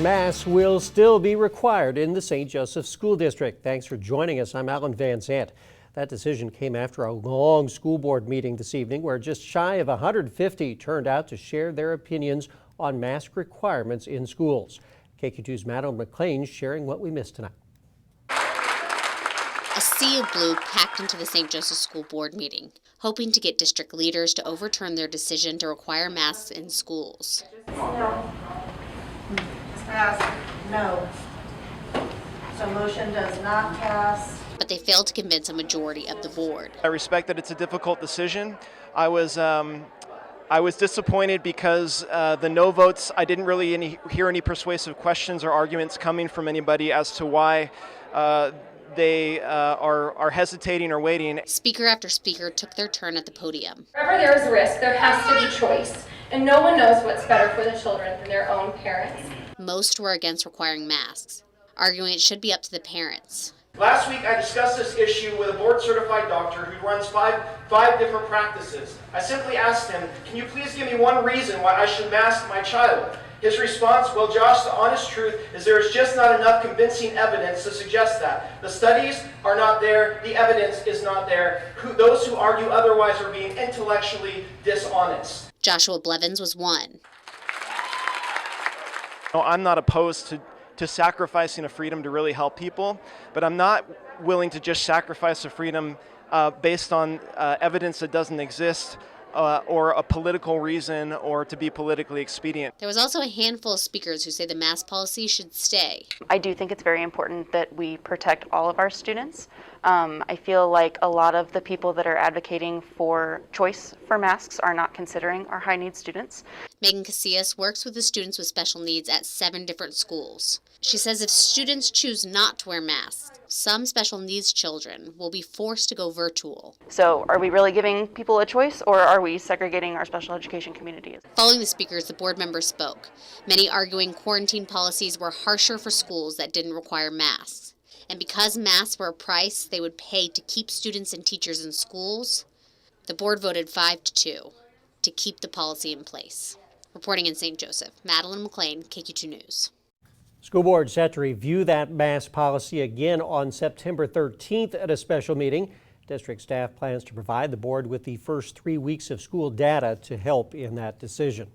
masks will still be required in the St. Joseph School District. Thanks for joining us. I'm Alan Van Zandt. That decision came after a long school board meeting this evening where just shy of 150 turned out to share their opinions on mask requirements in schools. KQ2's Madeline McLean sharing what we missed tonight. A sea of blue packed into the St. Joseph School Board meeting, hoping to get district leaders to overturn their decision to require masks in schools. No. Pass. No. So motion does not pass. But they failed to convince a majority of the board. I respect that it's a difficult decision. I was disappointed because the no votes, I didn't really hear any persuasive questions or arguments coming from anybody as to why they are hesitating or waiting. Speaker after speaker took their turn at the podium. Wherever there is risk, there has to be choice, and no one knows what's better for the children than their own parents. Most were against requiring masks, arguing it should be up to the parents. Last week I discussed this issue with a board-certified doctor who runs five different practices. I simply asked him, can you please give me one reason why I should mask my child? His response, well, Josh, the honest truth is there is just not enough convincing evidence to suggest that. The studies are not there, the evidence is not there. Those who argue otherwise are being intellectually dishonest. Joshua Blevins was one. I'm not opposed to sacrificing a freedom to really help people, but I'm not willing to just sacrifice a freedom based on evidence that doesn't exist or a political reason or to be politically expedient. There was also a handful of speakers who say the mask policy should stay. I do think it's very important that we protect all of our students. I feel like a lot of the people that are advocating for choice for masks are not considering our high-need students. Megan Casillas works with the students with special needs at 7 different schools. She says if students choose not to wear masks, some special needs children will be forced to go virtual. So are we really giving people a choice, or are we segregating our special education communities? Following the speakers, the board members spoke, many arguing quarantine policies were harsher for schools that didn't require masks. And because masks were a price they would pay to keep students and teachers in schools, the board voted 5-2 to keep the policy in place. Reporting in St. Joseph, Madeline McLean, KQ2 News. School board set to review that mask policy again on September 13th at a special meeting. District staff plans to provide the board with the first 3 weeks of school data to help in that decision.